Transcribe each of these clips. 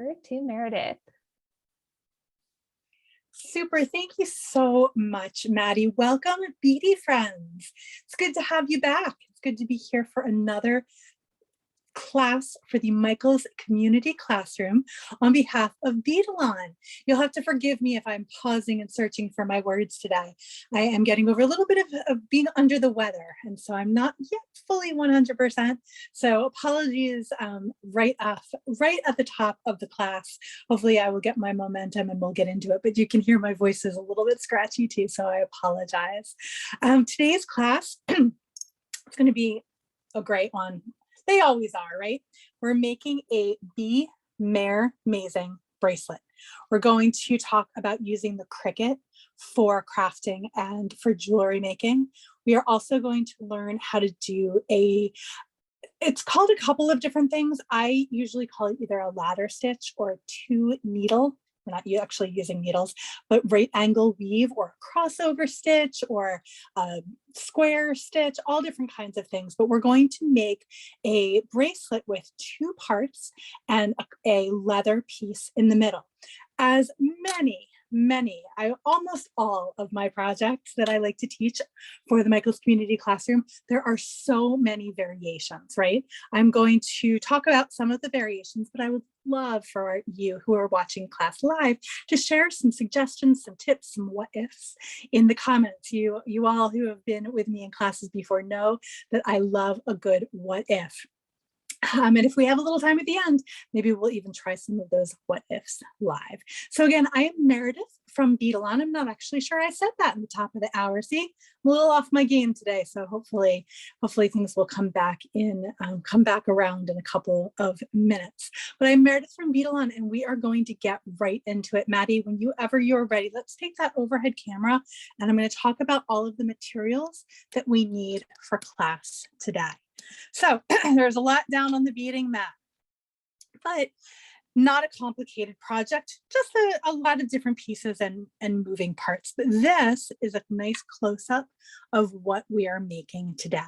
To Meredith. Super. Thank you so much, Maddie. Welcome, Beady friends. It's good to have you back. It's good to be here for another class for the Michaels Community Classroom on behalf of Beadalon. You'll have to forgive me if I'm pausing and searching for my words today. I am getting over a little bit of being under the weather, and so I'm not yet fully 100%. So apologies right at the top of the class. Hopefully I will get my momentum and we'll get into it, but you can hear my voice is a little bit scratchy too, so I apologize. Today's class is going to be a great one. They always are, right? We're making a Be Mare Amazing bracelet. We're going to talk about using the Cricut for crafting and for jewelry making. We are also going to learn how to do it's called a couple of different things. I usually call it either a ladder stitch or a 2-needle. We're not actually using needles, but right angle weave or a crossover stitch or a square stitch, all different kinds of things. But we're going to make a bracelet with 2 parts and a leather piece in the middle. As almost all of my projects that I like to teach for the Michaels Community Classroom, there are so many variations, right? I'm going to talk about some of the variations, but I would love for you who are watching class live to share some suggestions, some tips, some what ifs in the comments. You all who have been with me in classes before know that I love a good what if. And if we have a little time at the end, maybe we'll even try some of those what ifs live. So again, I am Meredith from Beadalon. I'm not actually sure I said that in the top of the hour. See, I'm a little off my game today. So hopefully things will come back around in a couple of minutes. But I'm Meredith from Beadalon, and we are going to get right into it. Maddie, whenever you're ready, let's take that overhead camera, and I'm going to talk about all of the materials that we need for class today. So there's a lot down on the beading mat, but not a complicated project, just a lot of different pieces and moving parts. But this is a nice close-up of what we are making today.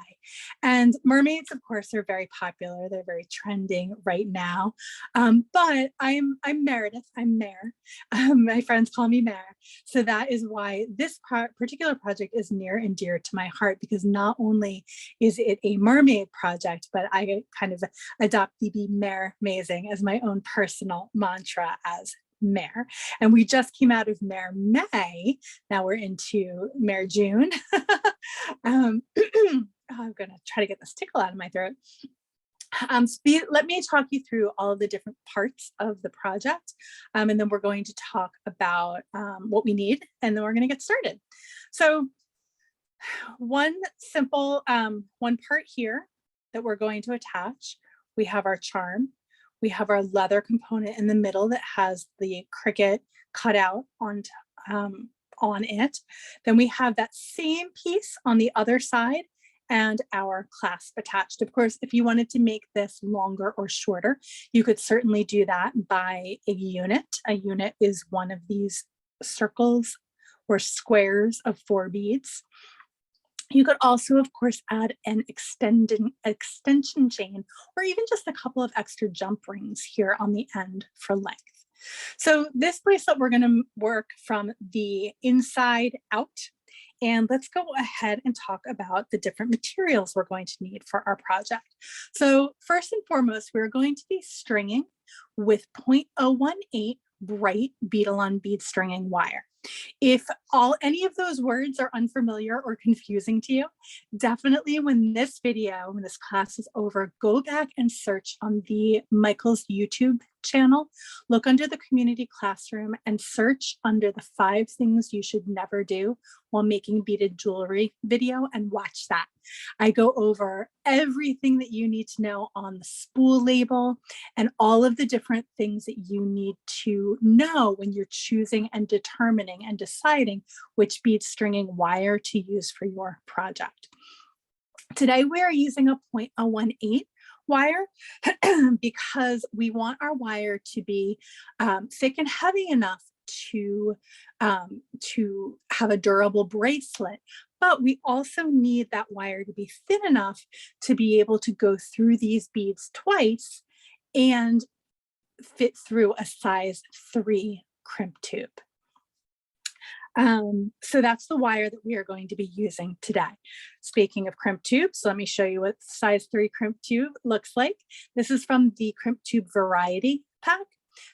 And mermaids, of course, are very popular. They're very trending right now. But I'm Meredith, I'm Mare. My friends call me Mare. So that is why this particular project is near and dear to my heart, because not only is it a mermaid project, but I kind of adopt the Be Mare Amazing as my own personal mantra as Mare. And we just came out of Mare May. Now we're into Mare June. I'm going to try to get this tickle out of my throat. Let me talk you through all of the different parts of the project, and then we're going to talk about what we need, and then we're going to get started. So one simple one part here that we're going to attach, we have our charm. We have our leather component in the middle that has the Cricut cut out on it. Then we have that same piece on the other side and our clasp attached. Of course, if you wanted to make this longer or shorter, you could certainly do that by a unit. A unit is one of these circles or squares of 4 beads. You could also, of course, add an extension chain, or even just a couple of extra jump rings here on the end for length. So this bracelet, we're going to work from the inside out. And let's go ahead and talk about the different materials we're going to need for our project. So first and foremost, we're going to be stringing with 0.018 bright Beadalon bead stringing wire. If any of those words are unfamiliar or confusing to you, definitely when this class is over, go back and search on the Michaels YouTube channel, look under the community classroom and search under the 5 things you should never do while making beaded jewelry video and watch that. I go over everything that you need to know on the spool label and all of the different things that you need to know when you're choosing and determining and deciding which bead stringing wire to use for your project. Today we are using a 0.018 wire because we want our wire to be thick and heavy enough to have a durable bracelet, but we also need that wire to be thin enough to be able to go through these beads twice and fit through a size 3 crimp tube. So that's the wire that we are going to be using today. Speaking of crimp tubes, let me show you what size 3 crimp tube looks like. This is from the crimp tube variety pack.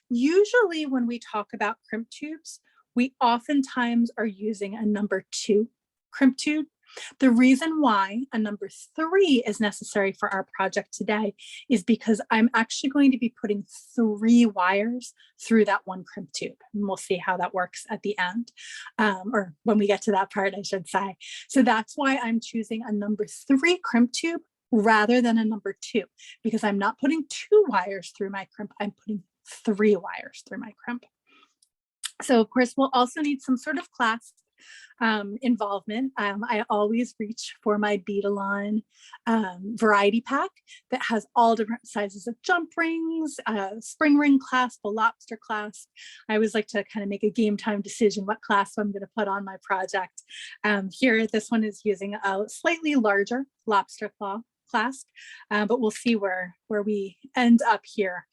Usually when we talk about crimp tubes, we oftentimes are using a number 2 crimp tube. The reason why a number 3 is necessary for our project today is because I'm actually going to be putting 3 wires through that one crimp tube. And we'll see how that works at the end, or when we get to that part, I should say. So that's why I'm choosing a number 3 crimp tube rather than a number 2, because I'm not putting 2 wires through my crimp, I'm putting 3 wires through my crimp. So of course, we'll also need some sort of clasp involvement. I always reach for my Beadalon variety pack that has all different sizes of jump rings, spring ring clasp, a lobster clasp. I always like to kind of make a game time decision what clasp I'm going to put on my project. Here, this one is using a slightly larger lobster claw clasp, but we'll see where we end up here.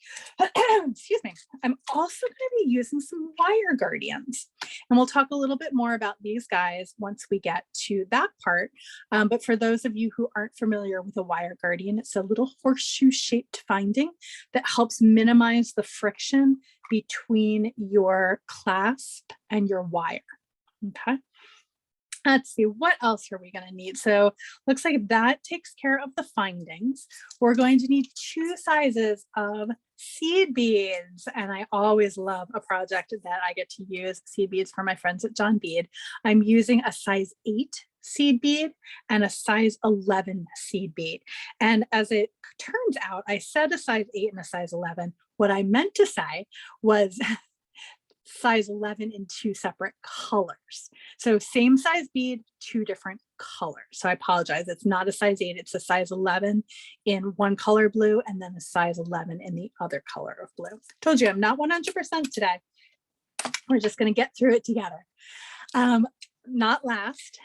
Excuse me. I'm also going to be using some wire guardians, and we'll talk a little bit more about these guys once we get to that part. But for those of you who aren't familiar with a wire guardian, it's a little horseshoe shaped finding that helps minimize the friction between your clasp and your wire. Okay. Let's see, what else are we going to need? So looks like that takes care of the findings. We're going to need 2 sizes of seed beads. And I always love a project that I get to use seed beads for my friends at John Bead. I'm using a size 8 seed bead and a size 11 seed bead. And as it turns out, I said a size 8 and a size 11. What I meant to say was size 11 in 2 separate colors. So same size bead, 2 different colors. So I apologize. It's not a size 8, it's a size 11 in one color blue and then a size 11 in the other color of blue. Told you I'm not 100% today. We're just going to get through it together. Not last,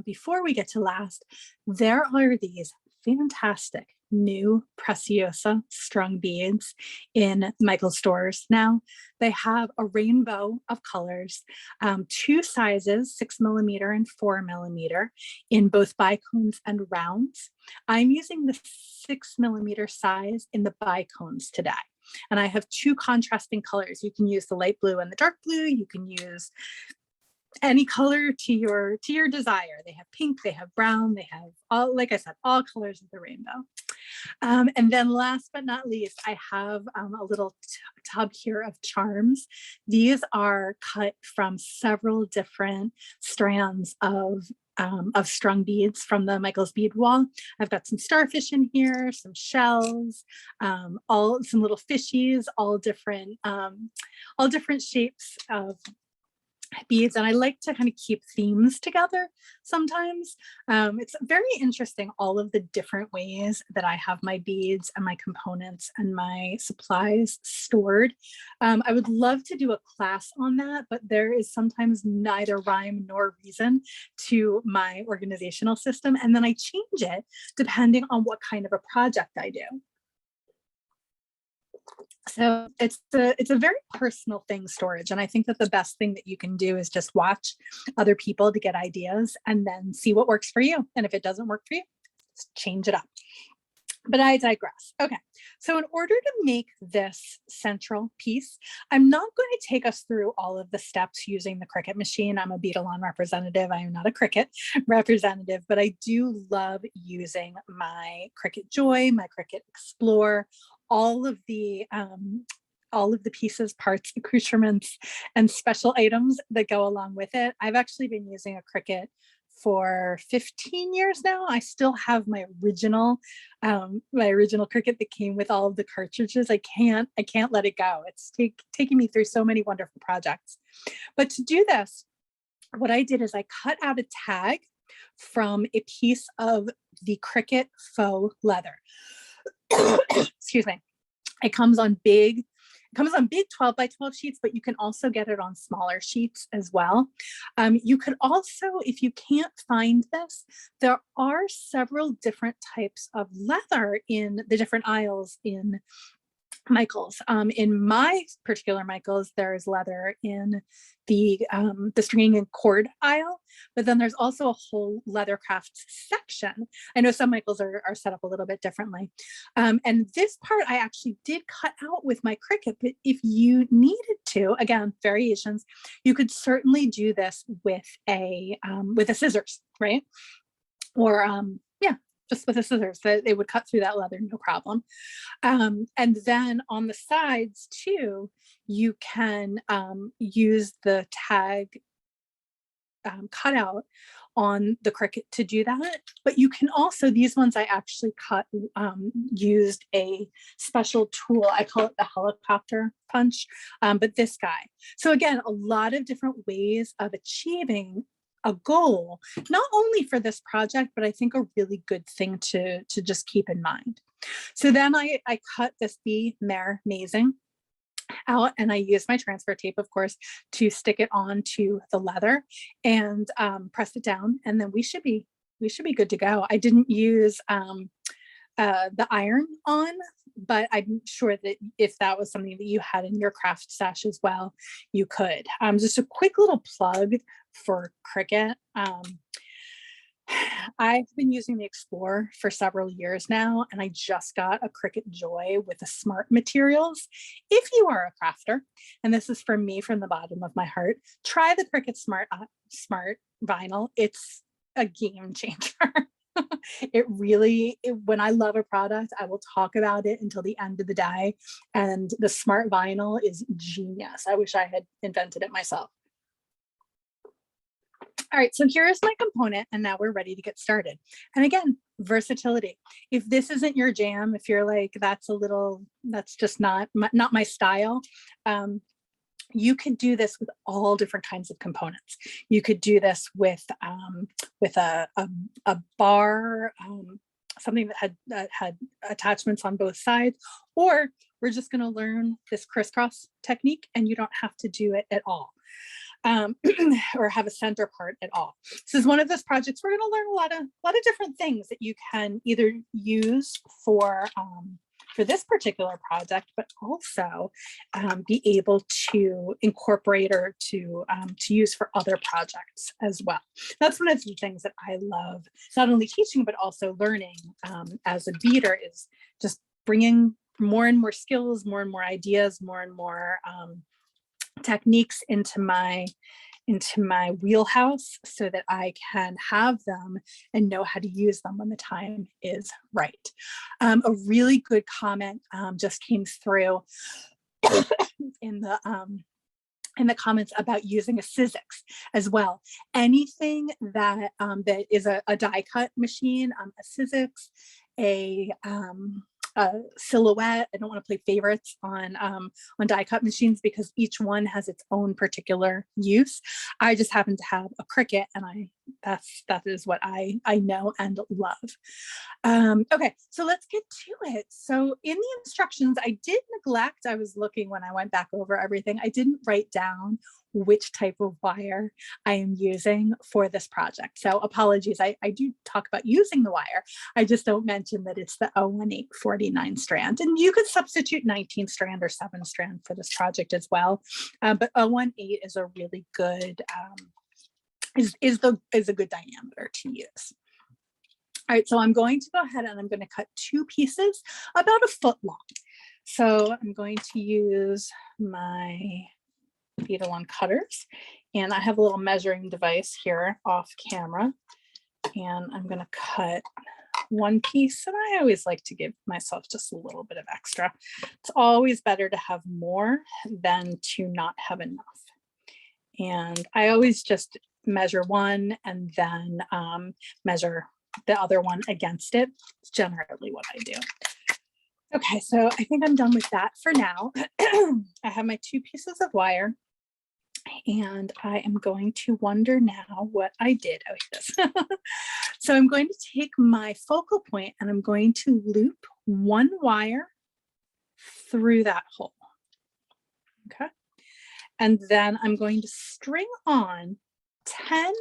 before we get to last, there are these fantastic new Preciosa strung beads in Michael's stores now. They have a rainbow of colors, 2 sizes, 6mm and 4mm, in both bicones and rounds. I'm using the 6mm size in the bicones today. And I have 2 contrasting colors. You can use the light blue and the dark blue. You can use any color to your desire. They have pink, they have brown, they have all, like I said, all colors of the rainbow. And then last but not least, I have a little tub here of charms. These are cut from several different strands of strung beads from the Michael's bead wall. I've got some starfish in here, some shells, some little fishies, all different shapes of beads, and I like to kind of keep themes together sometimes. It's very interesting, all of the different ways that I have my beads and my components and my supplies stored. I would love to do a class on that, but there is sometimes neither rhyme nor reason to my organizational system, and then I change it depending on what kind of a project I do. So it's a very personal thing, storage. And I think that the best thing that you can do is just watch other people to get ideas and then see what works for you. And if it doesn't work for you, just change it up. But I digress. Okay, so in order to make this central piece, I'm not going to take us through all of the steps using the Cricut machine. I'm a Beadalon representative. I am not a Cricut representative, but I do love using my Cricut Joy, my Cricut Explore, all of the pieces, parts, accoutrements, and special items that go along with it. I've actually been using a Cricut for 15 years now. I still have my original Cricut that came with all of the cartridges. I can't let it go. It's taking me through so many wonderful projects. But to do this, what I did is I cut out a tag from a piece of the Cricut faux leather. Excuse me. It comes on big 12 by 12 sheets, but you can also get it on smaller sheets as well. You could also, if you can't find this, there are several different types of leather in the different aisles in Michaels. In my particular Michaels, there's leather in the stringing and cord aisle, but then there's also a whole leather crafts section. I know some Michaels are set up a little bit differently. And this part I actually did cut out with my Cricut, but if you needed to, again, variations, you could certainly do this with a scissors, right? Or yeah, just with a scissors, that they would cut through that leather, no problem. And then on the sides too, you can use the tag cutout on the Cricut to do that. But you can also, these ones I actually used a special tool. I call it the helicopter punch, but this guy. So again, a lot of different ways of achieving a goal, not only for this project, but I think a really good thing to just keep in mind. So then I cut this Be Mer Amazing out, and I used my transfer tape, of course, to stick it onto the leather and press it down, and then we should be good to go. I didn't use the iron on, but I'm sure that if that was something that you had in your craft stash as well, you could. Just a quick little plug for Cricut. I've been using the Explorer for several years now, and I just got a Cricut Joy with the smart materials. If you are a crafter, and this is from me from the bottom of my heart, try the Cricut Smart Vinyl. It's a game changer. It really, when I love a product, I will talk about it until the end of the day. And the smart vinyl is genius. I wish I had invented it myself. All right, so here's my component, and now we're ready to get started. And again, versatility. If this isn't your jam, if you're like, that's just not my style, you could do this with all different kinds of components. You could do this with a bar, something that had attachments on both sides, or we're just going to learn this crisscross technique, and you don't have to do it at all. Or have a center part at all. This is one of those projects we're going to learn a lot of different things that you can either use for this particular project, but also be able to incorporate or to use for other projects as well. That's one of the things that I love, not only teaching, but also learning as a beader, is just bringing more and more skills, more and more ideas, more and more techniques into my wheelhouse, so that I can have them and know how to use them when the time is right. A really good comment just came through in the comments about using a Sizzix as well. Anything that that is a die cut machine, a Sizzix, a Silhouette. I don't want to play favorites on die cut machines because each one has its own particular use. I just happen to have a Cricut, and that is what I know and love. Okay, so let's get to it. So in the instructions, I did neglect, I was looking when I went back over everything, I didn't write down which type of wire I am using for this project. So apologies, I do talk about using the wire. I just don't mention that it's the 01849 strand. And you could substitute 19 strand or 7 strand for this project as well. But 018 is a really good, is a good diameter to use. All right, so I'm going to go ahead and I'm going to cut 2 pieces about 1 foot long. So I'm going to use my Beadalon cutters, and I have a little measuring device here off camera, and I'm going to cut 1 piece, and I always like to give myself just a little bit of extra. It's always better to have more than to not have enough, and I always just measure one and then measure the other one against it. It's generally what I do. Okay, so I think I'm done with that for now. I have my 2 pieces of wire, and I am going to wonder now what I did. Oh, here it is. So I'm going to take my focal point and I'm going to loop 1 wire through that hole. Okay. And then I'm going to string on 10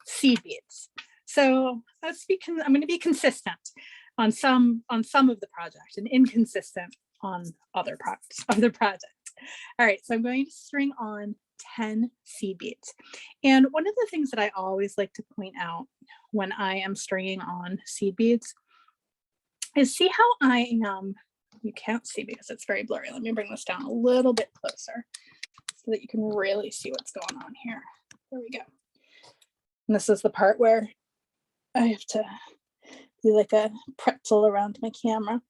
seed beads. So I'm going to be consistent on some of the project and inconsistent on other parts of the project. All right, so I'm going to string on 10 seed beads. And one of the things that I always like to point out when I am stringing on seed beads is see how I am, you can't see because it's very blurry. Let me bring this down a little bit closer so that you can really see what's going on here. There we go. And this is the part where I have to be like a pretzel around my camera.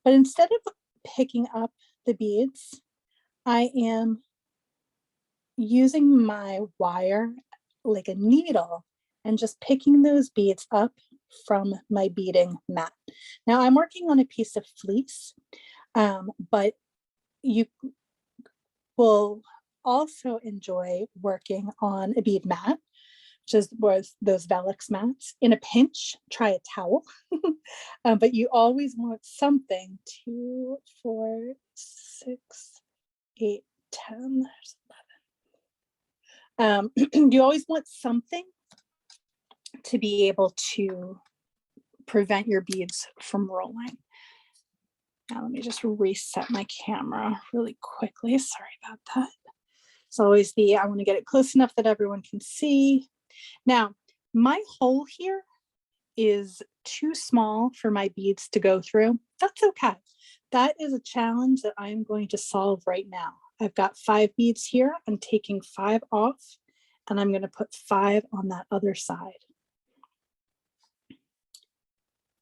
But instead of picking up the beads, I am using my wire like a needle and just picking those beads up from my beading mat. Now I'm working on a piece of fleece, but you will also enjoy working on a bead mat, which was those Velux mats. In a pinch, try a towel, but you always want something. 2, 4, 6, 8, 10, there's 11. You always want something to be able to prevent your beads from rolling. Now let me just reset my camera really quickly. Sorry about that. It's always I want to get it close enough that everyone can see. Now, my hole here is too small for my beads to go through. That's okay. That is a challenge that I'm going to solve right now. I've got 5 beads here. I'm taking 5 off and I'm going to put 5 on that other side.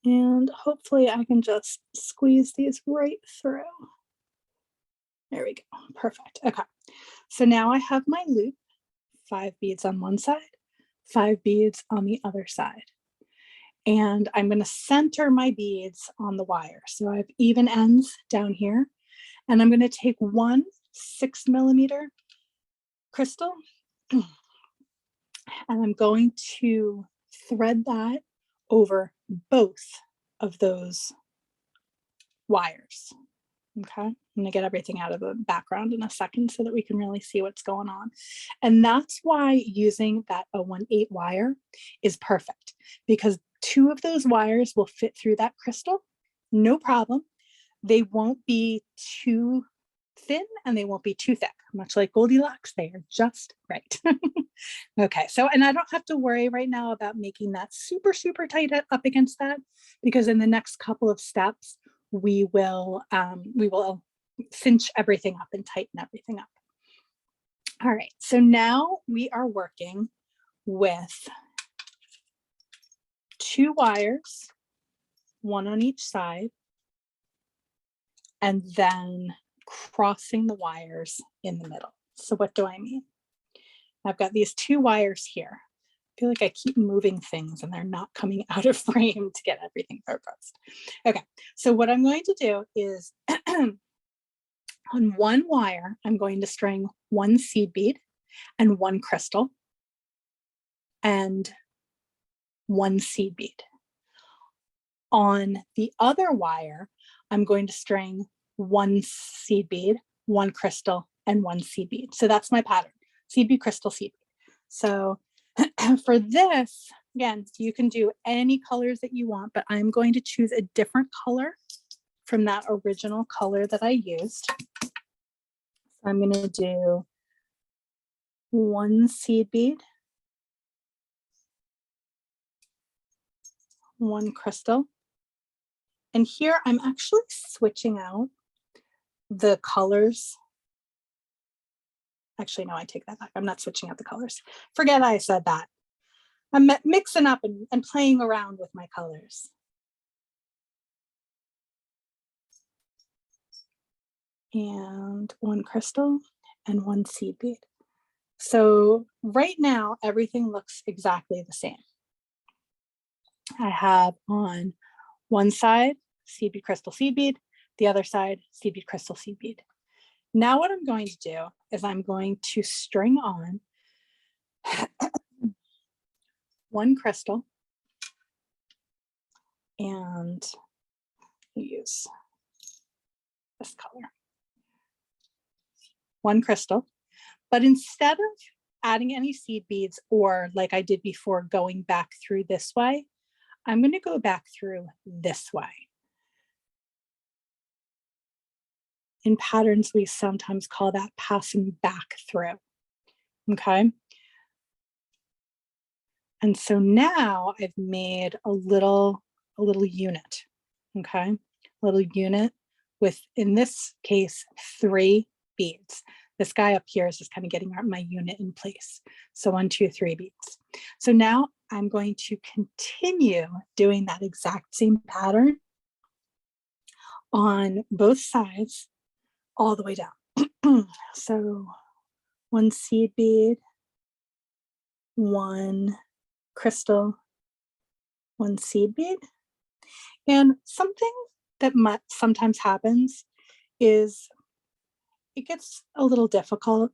And hopefully I can just squeeze these right through. There we go. Perfect. Okay. So now I have my loop, 5 beads on one side, 5 beads on the other side. And I'm going to center my beads on the wire. So I have even ends down here. And I'm going to take one 6mm crystal and I'm going to thread that over both of those wires. Okay, I'm going to get everything out of the background in a second so that we can really see what's going on. And that's why using that 018 wire is perfect, because 2 of those wires will fit through that crystal, no problem. They won't be too thin and they won't be too thick, much like Goldilocks, they are just right. Okay, so, and I don't have to worry right now about making that super, super tight up against that, because in the next couple of steps, we will cinch everything up and tighten everything up. All right, so now we are working with 2 wires, 1 on each side, and then crossing the wires in the middle. So what do I mean? I've got these 2 wires here. I feel like I keep moving things and they're not coming out of frame to get everything focused. Okay, so what I'm going to do is on one wire, I'm going to string 1 seed bead and 1 crystal and 1 seed bead. On the other wire, I'm going to string 1 seed bead, 1 crystal, and 1 seed bead. So that's my pattern: seed bead, crystal, seed bead. So for this, again, you can do any colors that you want, but I'm going to choose a different color from that original color that I used. So I'm going to do 1 seed bead, 1 crystal. And here I'm actually switching out the colors. Actually, no, I take that back. I'm not switching out the colors. Forget I said that. I'm mixing up and playing around with my colors. And 1 crystal and 1 seed bead. So right now, everything looks exactly the same. I have on one side, seed bead, crystal, seed bead, the other side, seed bead, crystal, seed bead. Now what I'm going to do is I'm going to string on 1 crystal and use this color. 1 crystal, but instead of adding any seed beads or like I did before going back through this way, I'm going to go back through this way. In patterns, we sometimes call that passing back through, okay? And so now I've made a little unit, okay? A little unit with, in this case, 3 beads. This guy up here is just kind of getting my unit in place. So 1, 2, 3 beads. So now I'm going to continue doing that exact same pattern on both sides all the way down. So 1 seed bead, 1 crystal, 1 seed bead. And something that sometimes happens is it gets a little difficult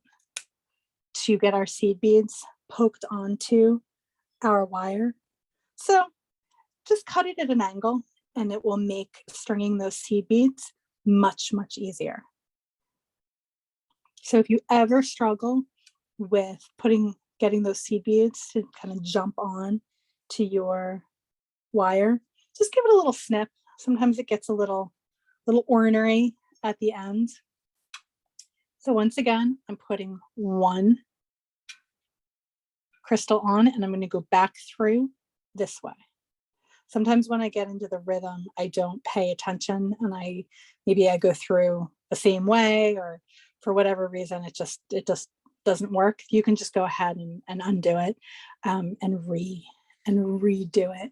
to get our seed beads poked onto our wire. So just cut it at an angle and it will make stringing those seed beads much, much easier. So if you ever struggle with getting those seed beads to kind of jump on to your wire, just give it a little snip. Sometimes it gets a little ornery at the end. So once again, I'm putting 1 crystal on and I'm going to go back through this way. Sometimes when I get into the rhythm, I don't pay attention and maybe I go through the same way, or for whatever reason, it just doesn't work. You can just go ahead and undo it and redo it.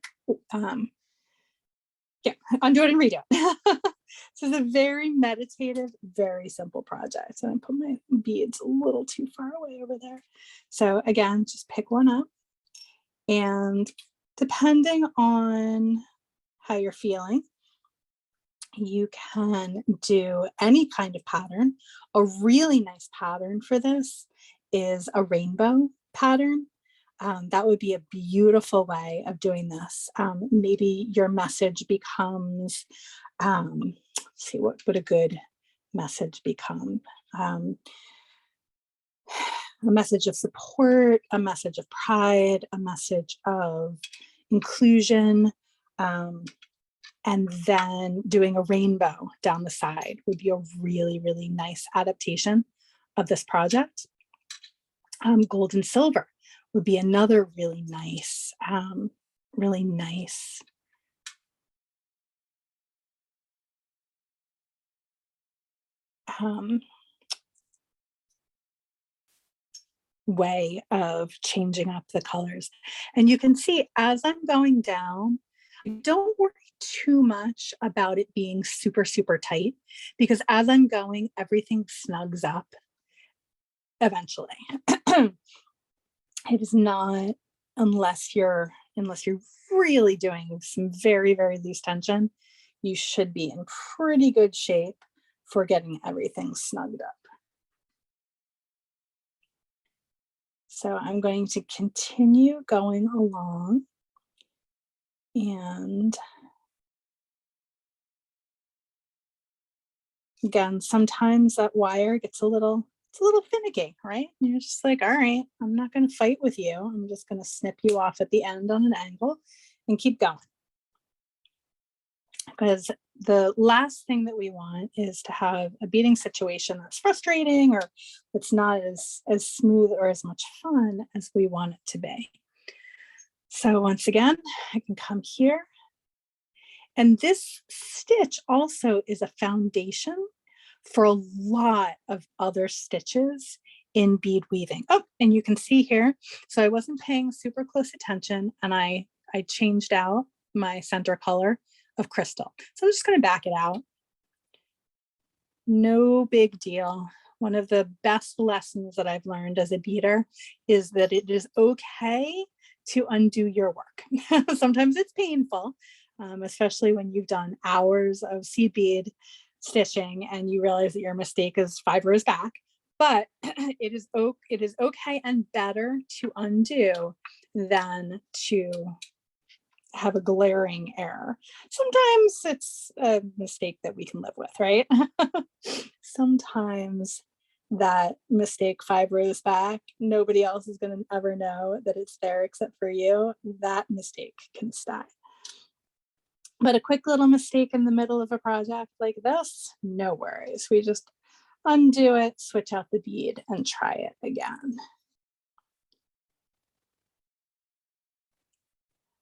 Yeah, undo it and redo it. So it's a very meditative, very simple project. And I put my beads a little too far away over there. So again, just pick one up, and depending on how you're feeling, you can do any kind of pattern. A really nice pattern for this is a rainbow pattern. That would be a beautiful way of doing this. Maybe your message becomes, let's see, what would a good message become? A message of support, a message of pride, a message of inclusion, and then doing a rainbow down the side would be a really, really nice adaptation of this project. Gold and silver would be another really nice way of changing up the colors. And you can see as I'm going down, don't worry too much about it being super, super tight, because as I'm going, everything snugs up eventually. It is not, unless you're really doing some very, very loose tension, you should be in pretty good shape for getting everything snugged up. So I'm going to continue going along, and again, sometimes that wire gets a little finicky, right? And you're just like, all right, I'm not going to fight with you. I'm just going to snip you off at the end on an angle and keep going. Because the last thing that we want is to have a beading situation that's frustrating, or it's not as smooth or as much fun as we want it to be. So once again, I can come here. And this stitch also is a foundation for a lot of other stitches in bead weaving. Oh, and you can see here, so I wasn't paying super close attention, and I changed out my center color of crystal. So I'm just going to back it out. No big deal. One of the best lessons that I've learned as a beader is that it is okay to undo your work. Sometimes it's painful, especially when you've done hours of seed bead stitching and you realize that your mistake is 5 rows back. But it is okay and better to undo than to have a glaring error. Sometimes it's a mistake that we can live with, right? Sometimes that mistake 5 rows back, nobody else is going to ever know that it's there except for you. That mistake can stay. But a quick little mistake in the middle of a project like this, no worries. We just undo it, switch out the bead, and try it again.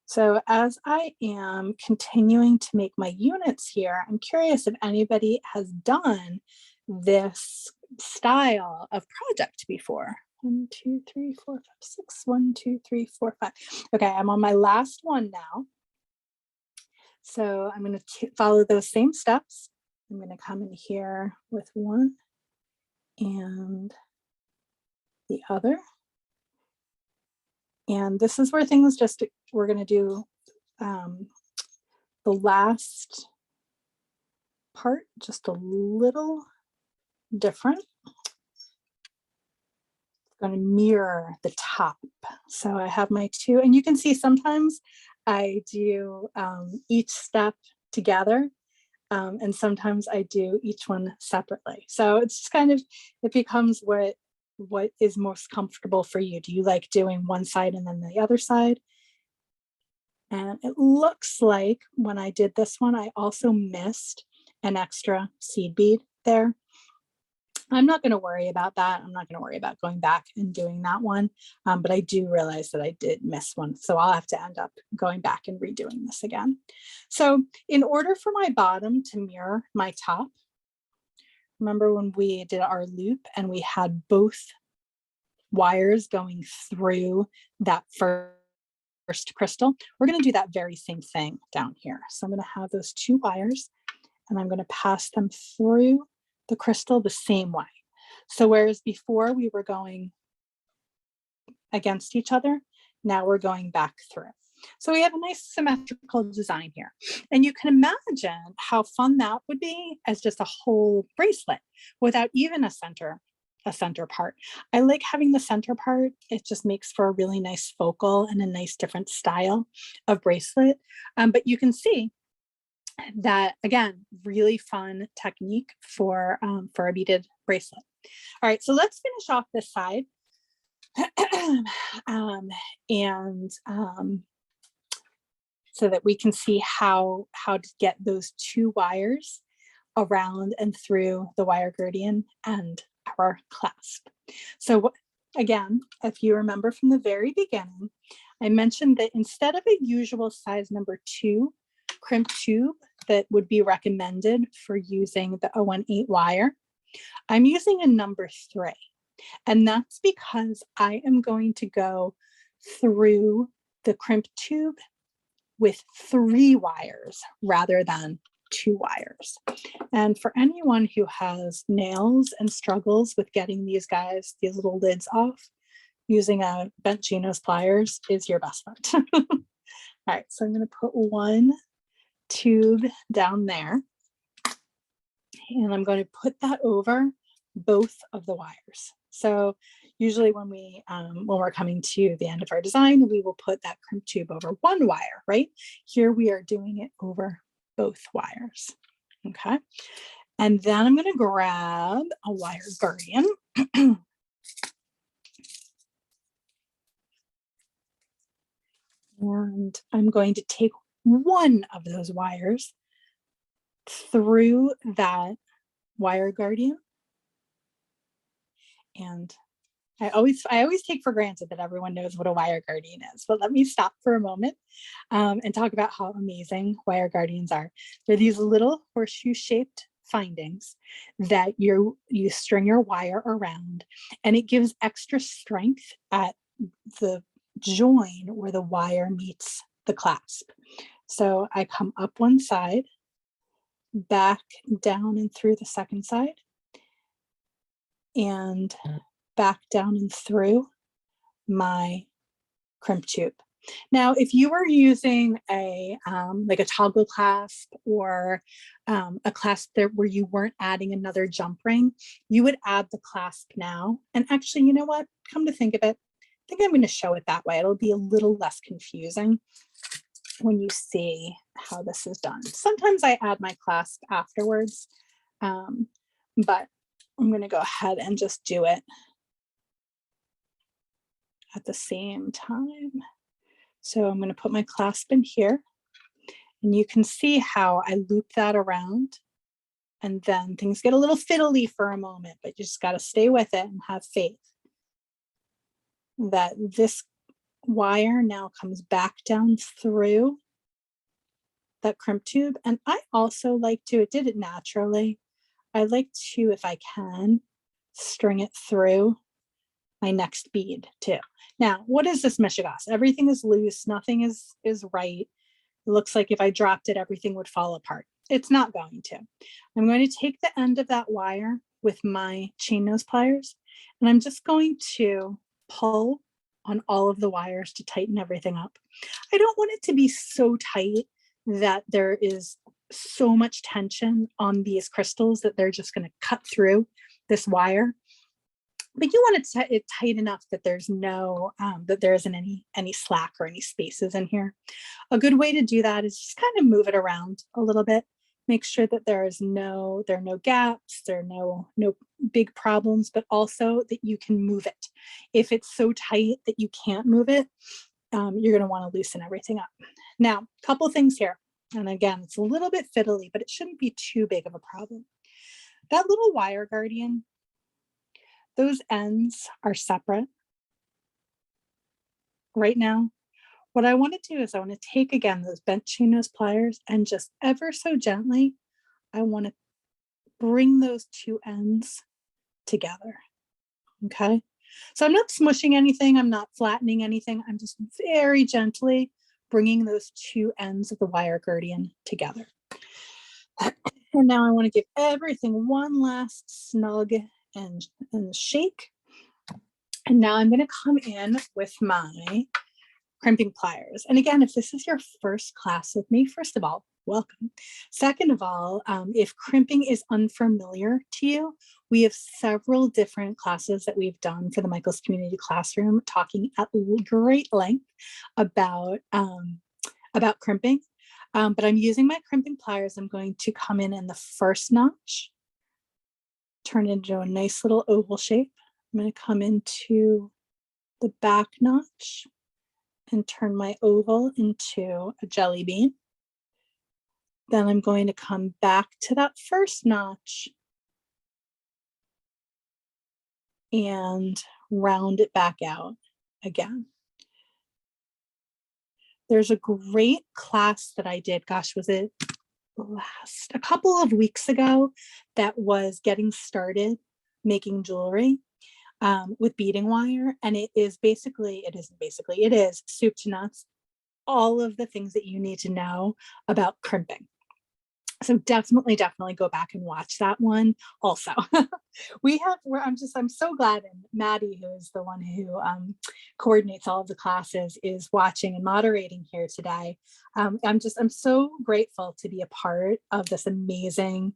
So as I am continuing to make my units here, I'm curious if anybody has done this style of project before. 1, 2, 3, 4, 5, 6. 1, 2, 3, 4, 5. Okay, I'm on my last one now. So I'm going to follow those same steps. I'm going to come in here with one and the other. And this is where things just, we're going to do the last part just a little different. Going to mirror the top. So I have my two, and you can see sometimes I do each step together, and sometimes I do each one separately. So it's just kind of, it becomes what is most comfortable for you. Do you like doing one side and then the other side? And it looks like when I did this one, I also missed an extra seed bead there. I'm not going to worry about that. I'm not going to worry about going back and doing that one. But I do realize that I did miss one. So I'll have to end up going back and redoing this again. So in order for my bottom to mirror my top, remember when we did our loop and we had both wires going through that first crystal? We're going to do that very same thing down here. So I'm going to have those two wires and I'm going to pass them through the crystal the same way. So whereas before we were going against each other, now we're going back through. So we have a nice symmetrical design here. And you can imagine how fun that would be as just a whole bracelet without even a center part. I like having the center part. It just makes for a really nice focal and a nice different style of bracelet. But you can see that, again, really fun technique for a beaded bracelet. All right, so let's finish off this side. So that we can see how to get those two wires around and through the wire gradient and our clasp. So again, if you remember from the very beginning, I mentioned that instead of a usual size number 2 crimp tube that would be recommended for using the 018 wire, I'm using a number 3. And that's because I am going to go through the crimp tube with 3 wires rather than 2 wires. And for anyone who has nails and struggles with getting these little lids off, using a bent Gino's pliers is your best friend. All right, so I'm going to put 1 tube down there, and I'm going to put that over both of the wires. So usually when we're coming to the end of our design, we will put that crimp tube over 1 wire, right? Here we are doing it over both wires, okay? And then I'm going to grab a wire guardian. And I'm going to take one of those wires through that wire guardian. And I always take for granted that everyone knows what a wire guardian is, but let me stop for a moment and talk about how amazing wire guardians are. They're these little horseshoe-shaped findings that you string your wire around, and it gives extra strength at the join where the wire meets the clasp. So I come up one side, back down and through the second side, and back down and through my crimp tube. Now, if you were using a like a toggle clasp or a clasp there where you weren't adding another jump ring, you would add the clasp now. And actually, you know what? Come to think of it, I think I'm going to show it that way. It'll be a little less confusing when you see how this is done. Sometimes I add my clasp afterwards, but I'm going to go ahead and just do it at the same time. So I'm going to put my clasp in here, And you can see how I loop that around, and then things get a little fiddly for a moment, but you just got to stay with it and have faith that this wire now comes back down through that crimp tube. And I also like to, it did it naturally. I like to, if I can, string it through my next bead too. Now, what is this Michigas? Everything is loose, nothing is right. It looks like if I dropped it, everything would fall apart. It's not going to. I'm going to take the end of that wire with my chain nose pliers, and I'm just going to pull on all of the wires to tighten everything up. I don't want it to be so tight that there is so much tension on these crystals that they're just going to cut through this wire. But you want it tight enough that there's no, that there isn't any slack or any spaces in here. A good way to do that is just kind of move it around a little bit. Make sure that there are no gaps, there are no big problems, but also that you can move it. If it's so tight that you can't move it, you're going to want to loosen everything up. Now, a couple things here. And again, it's a little bit fiddly, but it shouldn't be too big of a problem. That little wire guardian, those ends are separate right now. What I want to do is I want to take again those bent chain nose pliers and just ever so gently, I want to bring those two ends together. Okay. So I'm not smushing anything. I'm not flattening anything. I'm just very gently bringing those two ends of the wire guardian together. And now I want to give everything one last snug and shake. And now I'm going to come in with my crimping pliers. And again, if this is your first class with me, first of all, welcome. Second of all, if crimping is unfamiliar to you, we have several different classes that we've done for the Michaels Community Classroom, talking at great length about crimping. But I'm using my crimping pliers. I'm going to come in the first notch, turn it into a nice little oval shape. I'm going to come into the back notch and turn my oval into a jelly bean. Then I'm going to come back to that first notch and round it back out again. There's a great class that I did, gosh, was it a couple of weeks ago, that was getting started making jewelry with beading wire. And it is soup to nuts, all of the things that you need to know about crimping. So definitely go back and watch that one also. I'm so glad, and Maddie, who is the one who coordinates all of the classes, is watching and moderating here today. I'm so grateful to be a part of this amazing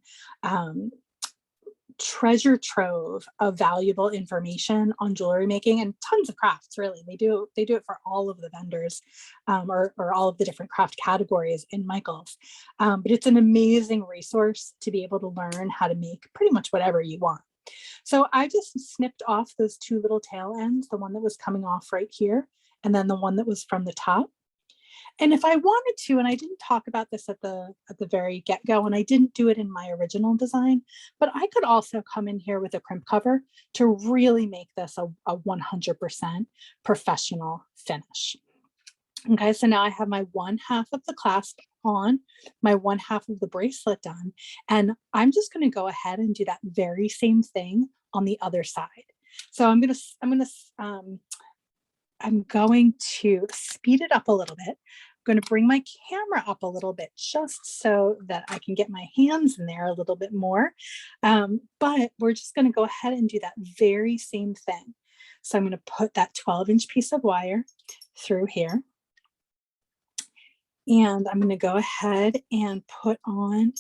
treasure trove of valuable information on jewelry making, and tons of crafts. Really, they do it for all of the vendors, or all of the different craft categories in Michaels. But it's an amazing resource to be able to learn how to make pretty much whatever you want. So I just snipped off those two little tail ends, the one that was coming off right here, and then the one that was from the top. And if I wanted to, and I didn't talk about this at the very get-go, and I didn't do it in my original design, but I could also come in here with a crimp cover to really make this a 100% professional finish. Okay, so now I have my one half of the clasp on, my one half of the bracelet done, and I'm just going to go ahead and do that very same thing on the other side. So I'm going to speed it up a little bit. I'm going to bring my camera up a little bit just so that I can get my hands in there a little bit more. But we're just going to go ahead and do that very same thing. So I'm going to put that 12-inch piece of wire through here. And I'm going to go ahead and put on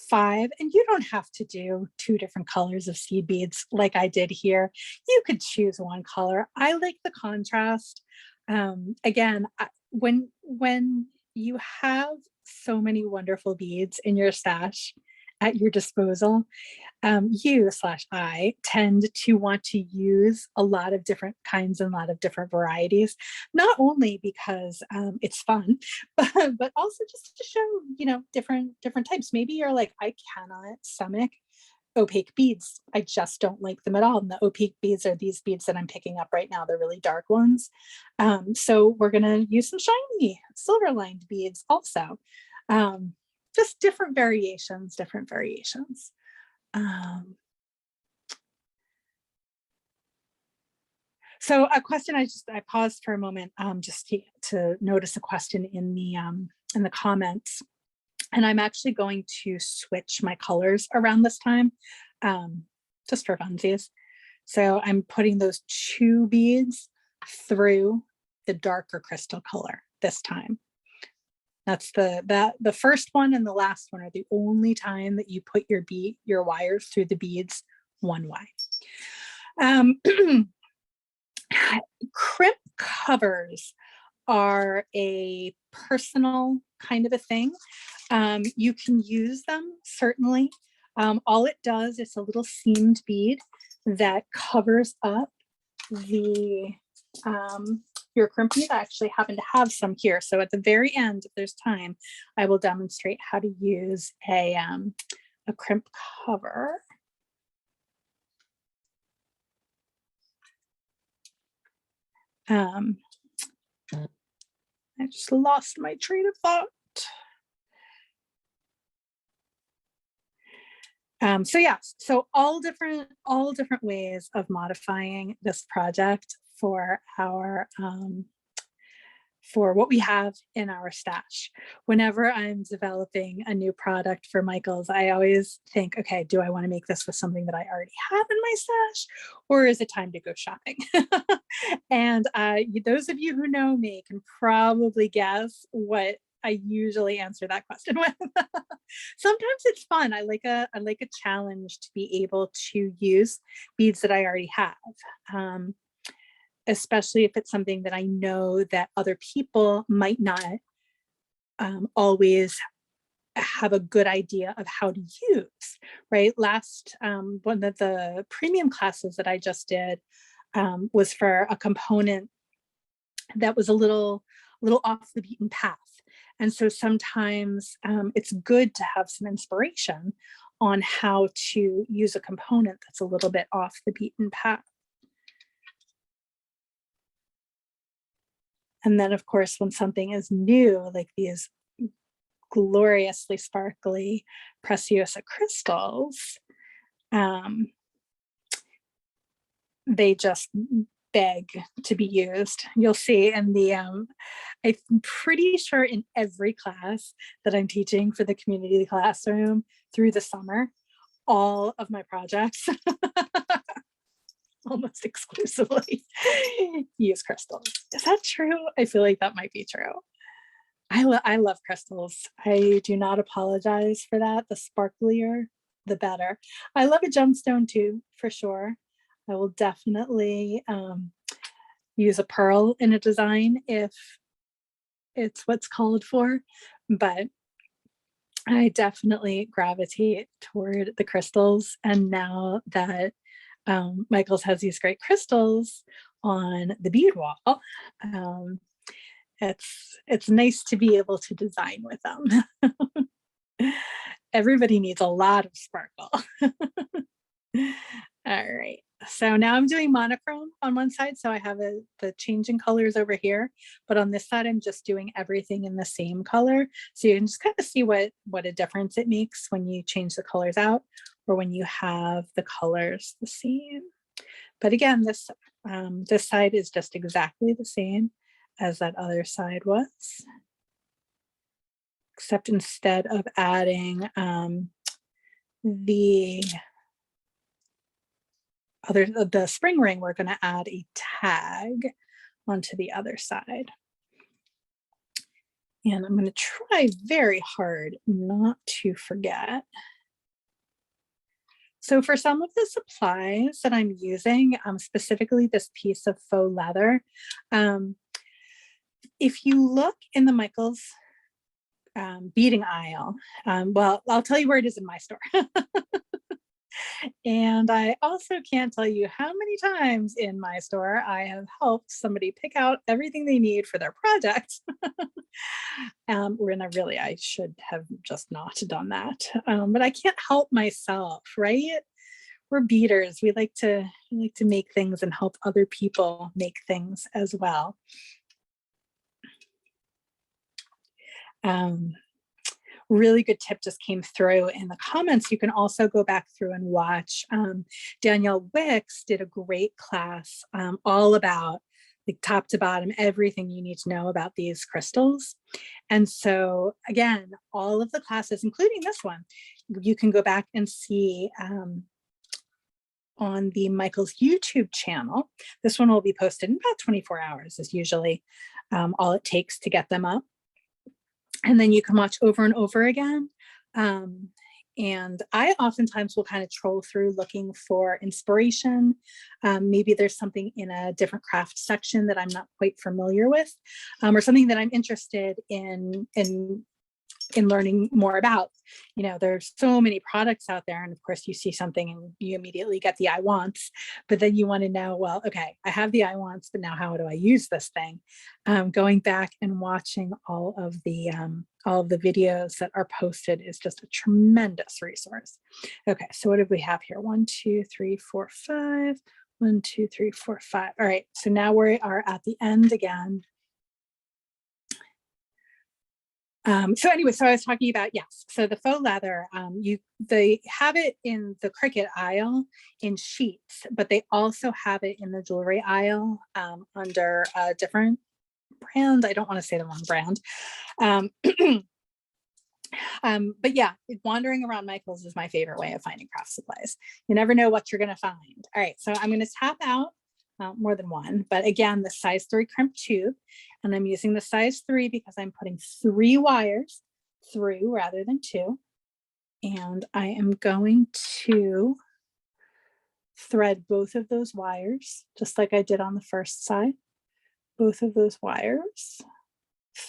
5, and you don't have to do 2 different colors of seed beads like I did here. You could choose one color. I like the contrast. Again, when you have so many wonderful beads in your stash at your disposal. You/I tend to want to use a lot of different kinds and a lot of different varieties, not only because it's fun, but also just to show, different types. Maybe you're like, I cannot stomach opaque beads. I just don't like them at all. And the opaque beads are these beads that I'm picking up right now. They're really dark ones. So we're gonna use some shiny silver lined beads also. Just different variations. So a question, I paused for a moment just to notice a question in the comments. And I'm actually going to switch my colors around this time, just for funsies. So I'm putting those 2 beads through the darker crystal color this time. That's the first one and the last one are the only time that you put your wires through the beads one way. Crimp covers are a personal kind of a thing. You can use them, certainly. All it does is a little seamed bead that covers up your crimp bead. I actually happen to have some here. So at the very end, if there's time, I will demonstrate how to use a crimp cover. I just lost my train of thought. So yes, so all different ways of modifying this project for our for what we have in our stash. Whenever I'm developing a new product for Michael's, I always think, okay, do I want to make this with something that I already have in my stash, or is it time to go shopping? And those of you who know me can probably guess what I usually answer that question with. Sometimes it's fun. I like a challenge to be able to use beads that I already have. Especially if it's something that I know that other people might not always have a good idea of how to use, right? Last, one of the premium classes that I just did was for a component that was a little off the beaten path. And so sometimes it's good to have some inspiration on how to use a component that's a little bit off the beaten path. And then, of course, when something is new, like these gloriously sparkly Preciosa crystals, they just beg to be used. You'll see in the, I'm pretty sure in every class that I'm teaching for the community classroom through the summer, all of my projects almost exclusively use crystals. Is that true? I feel like that might be true. I love crystals. I do not apologize for that. The sparklier, the better. I love a gemstone too, for sure. I will definitely use a pearl in a design if it's what's called for, but I definitely gravitate toward the crystals. And now that Michael's has these great crystals on the bead wall, it's nice to be able to design with them. Everybody needs a lot of sparkle. All right, so now I'm doing monochrome on one side, so I have the changing colors over here, but on this side I'm just doing everything in the same color, so you can just kind of see what a difference it makes when you change the colors out or when you have the colors the same. But again, this side is just exactly the same as that other side was, except instead of adding the spring ring, we're going to add a tag onto the other side. And I'm going to try very hard not to forget. So for some of the supplies that I'm using, specifically this piece of faux leather, if you look in the Michael's beading aisle. Well, I'll tell you where it is in my store. And I also can't tell you how many times in my store I have helped somebody pick out everything they need for their project. When I should have just not done that. But I can't help myself, right? We're beaders. We like to make things and help other people make things as well. Really good tip just came through in the comments. You can also go back through and watch. Danielle Wicks did a great class all about like top to bottom, everything you need to know about these crystals. And so again, all of the classes, including this one, you can go back and see on the Michael's YouTube channel. This one will be posted in about 24 hours is usually all it takes to get them up. And then you can watch over and over again. And I oftentimes will kind of troll through looking for inspiration. Maybe there's something in a different craft section that I'm not quite familiar with, or something that I'm interested in learning more about. You know, there's so many products out there, and of course you see something and you immediately get the I wants, but then you want to know, well, okay, I have the I wants, but now how do I use this thing? Going back and watching all of the videos that are posted is just a tremendous resource. Okay, so what do we have here? 1, 2, 3, 4, 5. 1, 2, 3, 4, 5. All right, so now we are at the end again. So anyway, so I was talking about, yes, so the faux leather, they have it in the Cricut aisle in sheets, but they also have it in the jewelry aisle under a different brand. I don't want to say the wrong brand. But yeah, wandering around Michael's is my favorite way of finding craft supplies. You never know what you're going to find. All right, so I'm going to tap out more than one, but again, the size 3 crimp tube, and I'm using the size 3 because I'm putting 3 wires through rather than 2. And I am going to thread both of those wires, just like I did on the first side, both of those wires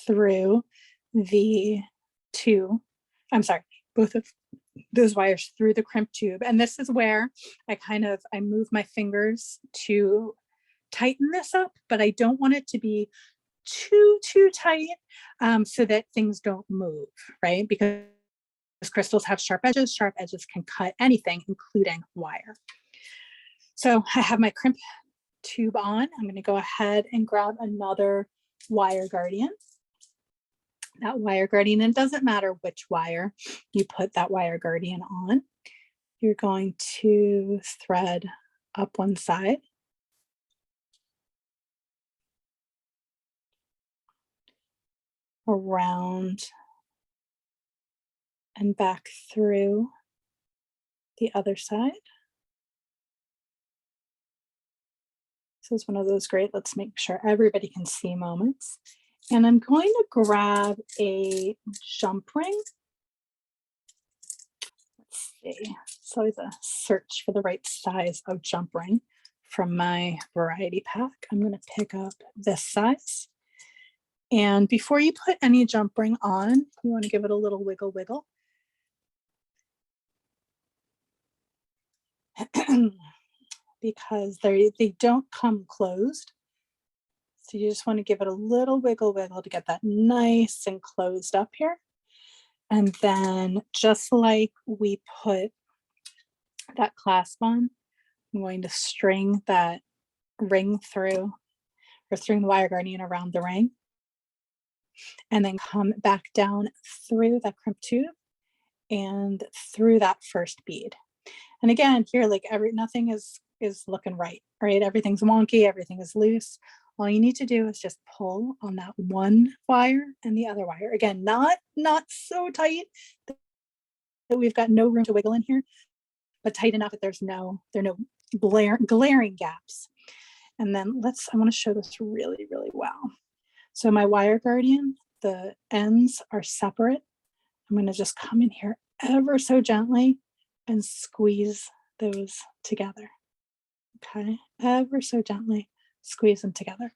through the both of those wires through the crimp tube. And this is where I move my fingers to tighten this up, but I don't want it to be too tight so that things don't move, right? Because crystals have sharp edges can cut anything, including wire. So I have my crimp tube on. I'm going to go ahead and grab another wire guardian. That wire guardian, and it doesn't matter which wire you put that wire guardian on. You're going to thread up one side, around, and back through the other side. This is one of those great, let's make sure everybody can see moments. And I'm going to grab a jump ring. Let's see, it's always a search for the right size of jump ring from my variety pack. I'm going to pick up this size. And before you put any jump ring on, you want to give it a little wiggle wiggle. Because they don't come closed. So you just want to give it a little wiggle wiggle to get that nice and closed up here. And then just like we put that clasp on, I'm going to string that ring through, or string the wire guardian around the ring, and then come back down through that crimp tube and through that first bead. And again, here, like nothing is looking right? Everything's wonky, everything is loose. All you need to do is just pull on that one wire and the other wire. Again, not so tight that we've got no room to wiggle in here, but tight enough that there are no glaring gaps. And then I want to show this really, really well. So my wire guardian, the ends are separate. I'm going to just come in here ever so gently and squeeze those together. Okay, ever so gently squeeze them together.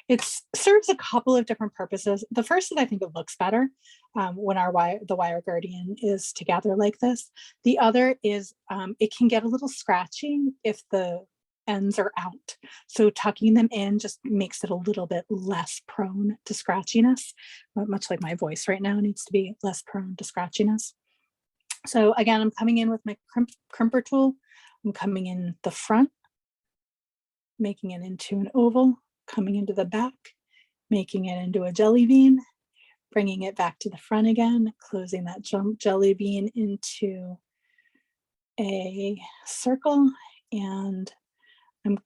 It serves a couple of different purposes. The first is I think it looks better when the wire guardian is together like this. The other is it can get a little scratchy if the ends are out. So tucking them in just makes it a little bit less prone to scratchiness, much like my voice right now needs to be less prone to scratchiness. So again, I'm coming in with my crimper tool. I'm coming in the front, making it into an oval, coming into the back, making it into a jelly bean, bringing it back to the front again, closing that jelly bean into a circle, and I'm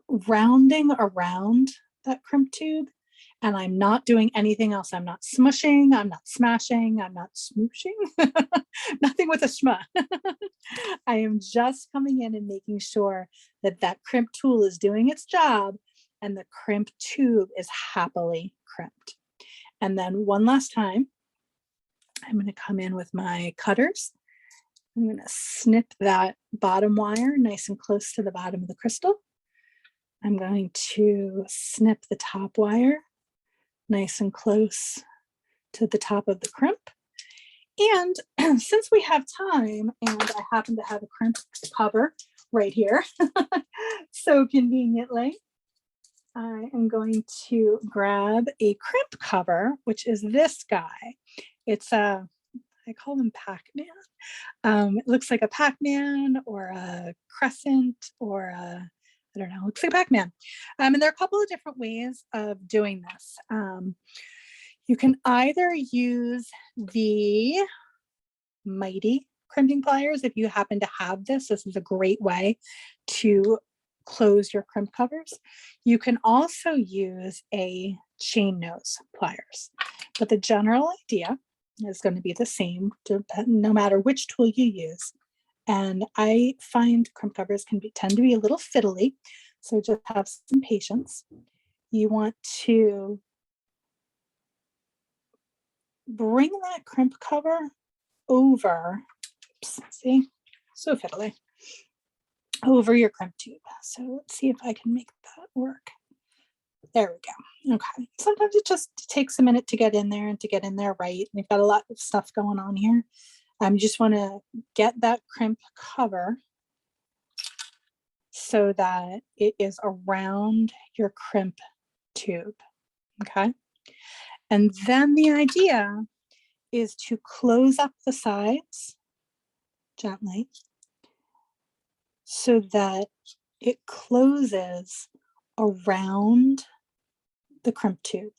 rounding around that crimp tube, and I'm not doing anything else. I'm not smushing, I'm not smashing, I'm not smooshing, nothing with a shma. I am just coming in and making sure that that crimp tool is doing its job and the crimp tube is happily crimped. And then one last time, I'm going to come in with my cutters. I'm going to snip that bottom wire nice and close to the bottom of the crystal. I'm going to snip the top wire nice and close to the top of the crimp. And since we have time, and I happen to have a crimp cover right here, so conveniently, I am going to grab a crimp cover, which is this guy. It's I call them Pac-Man. It looks like a Pac-Man or a crescent or a, I don't know, looks like a Pac-Man. And there are a couple of different ways of doing this. You can either use the mighty crimping pliers. If you happen to have this, this is a great way to close your crimp covers. You can also use a chain nose pliers, but the general idea is going to be the same no matter which tool you use. And I find crimp covers tend to be a little fiddly, so just have some patience. You want to bring that crimp cover over, oops, see, so fiddly, over your crimp tube. So let's see if I can make that work. There we go. Okay. Sometimes it just takes a minute to get in there and to get in there right. We've got a lot of stuff going on here. You just want to get that crimp cover so that it is around your crimp tube. Okay. And then the idea is to close up the sides gently so that it closes around the crimp tube.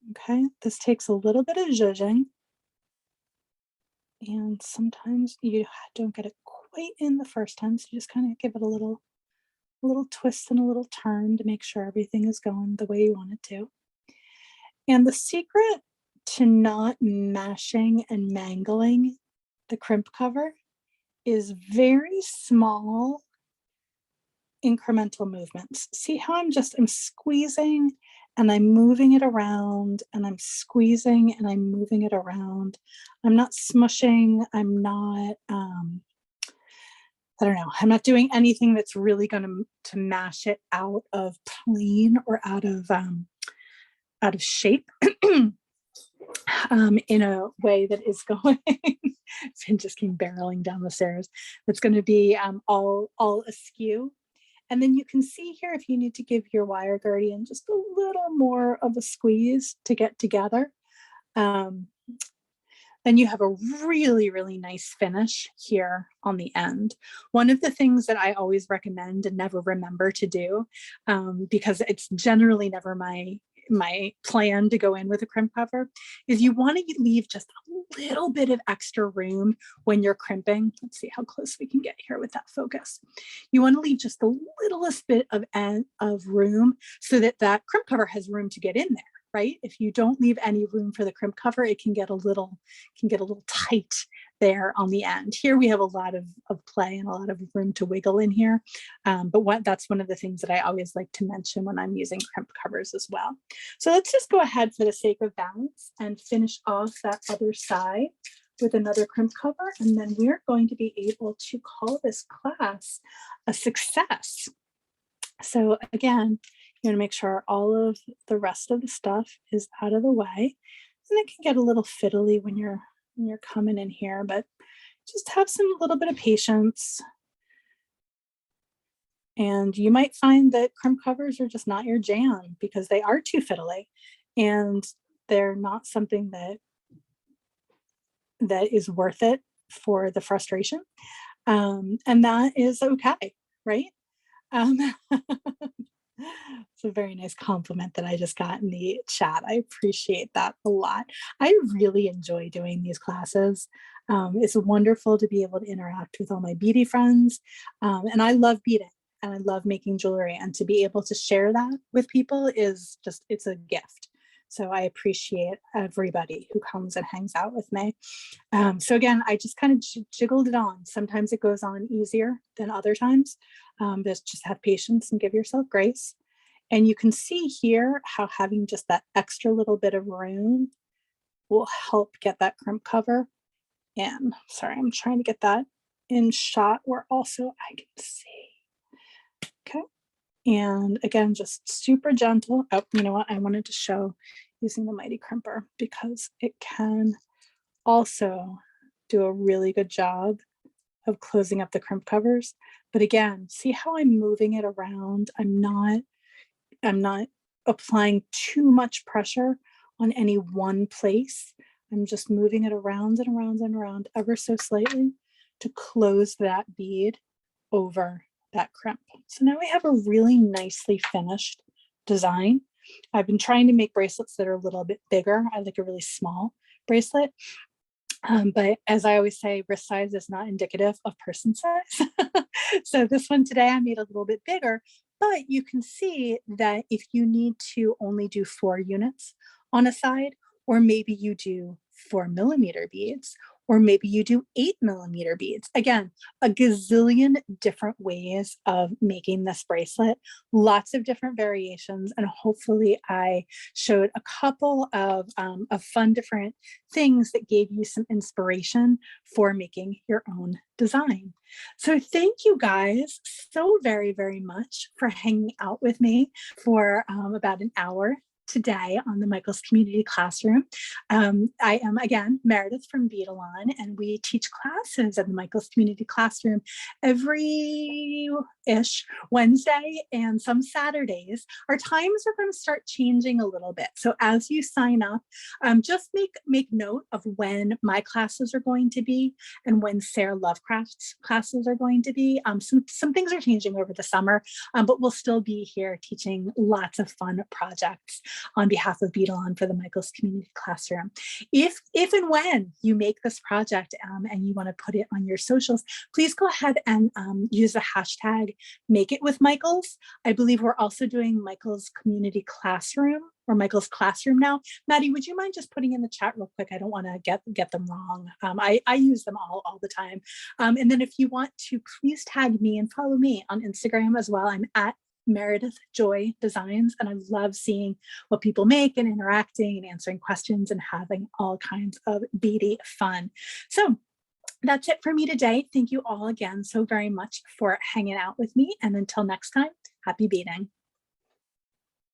Okay, this takes a little bit of zhuzhing, and sometimes you don't get it quite in the first time, so you just kind of give it a little twist and a little turn to make sure everything is going the way you want it to. And the secret to not mashing and mangling the crimp cover is very small incremental movements. See how I'm squeezing and I'm moving it around, and I'm squeezing and I'm moving it around. I'm not smushing. I'm not, I don't know, I'm not doing anything that's really going to mash it out of plane or out of shape in a way that is going, Finn just came barreling down the stairs. That's going to be all askew. And then you can see here if you need to give your wire guardian just a little more of a squeeze to get together. Then you have a really, really nice finish here on the end. One of the things that I always recommend and never remember to do, because it's generally never my plan to go in with a crimp cover, is you want to leave just a little bit of extra room when you're crimping. Let's see how close we can get here with that focus. You want to leave just the littlest bit of room so that that crimp cover has room to get in there. Right? If you don't leave any room for the crimp cover, it can get a little tight there on the end. Here we have a lot of play and a lot of room to wiggle in here. But that's one of the things that I always like to mention when I'm using crimp covers as well. So let's just go ahead for the sake of balance and finish off that other side with another crimp cover, and then we're going to be able to call this class a success. So again, you want to make sure all of the rest of the stuff is out of the way. And it can get a little fiddly when you're coming in here, but just have some little bit of patience. And you might find that crimp covers are just not your jam because they are too fiddly and they're not something that is worth it for the frustration. And that is okay, right? It's a very nice compliment that I just got in the chat. I appreciate that a lot. I really enjoy doing these classes. It's wonderful to be able to interact with all my beady friends. And I love beading and I love making jewelry, and to be able to share that with people is just, it's a gift. So I appreciate everybody who comes and hangs out with me. So again, I just kind of jiggled it on. Sometimes it goes on easier than other times. Just have patience and give yourself grace. And you can see here how having just that extra little bit of room will help get that crimp cover in. Sorry, I'm trying to get that in shot where also I can see. Okay. And again, just super gentle. Oh, you know what? I wanted to show using the Mighty Crimper because it can also do a really good job of closing up the crimp covers. But again, see how I'm moving it around. I'm not applying too much pressure on any one place. I'm just moving it around and around and around ever so slightly to close that bead over that crimp. So now we have a really nicely finished design. I've been trying to make bracelets that are a little bit bigger. I like a really small bracelet. But as I always say, wrist size is not indicative of person size. So this one today I made a little bit bigger, but you can see that if you need to only do 4 units on a side, or maybe you do 4mm beads, or maybe you do 8mm beads. Again, a gazillion different ways of making this bracelet, lots of different variations, and hopefully I showed a couple of fun different things that gave you some inspiration for making your own design. So thank you guys so very, very much for hanging out with me for about an hour today on the Michaels Community Classroom. I am, again, Meredith from Beadalon, and we teach classes at the Michaels Community Classroom every-ish Wednesday and some Saturdays. Our times are going to start changing a little bit. So as you sign up, just make note of when my classes are going to be and when Sarah Lovecraft's classes are going to be. Some things are changing over the summer, but we'll still be here teaching lots of fun projects on behalf of Beadalon for the Michaels Community Classroom. If and when you make this project and you want to put it on your socials, please go ahead and use the hashtag #MakeItWithMichaels. I believe we're also doing Michaels Community Classroom or Michaels Classroom now. Maddie, would you mind just putting in the chat real quick? I don't want to get them wrong. I use them all the time. And then if you want to, please tag me and follow me on Instagram as well. I'm at Meredith Joy Designs, and I love seeing what people make and interacting and answering questions and having all kinds of beady fun. So that's it for me today. Thank you all again so very much for hanging out with me, and until next time, happy beading.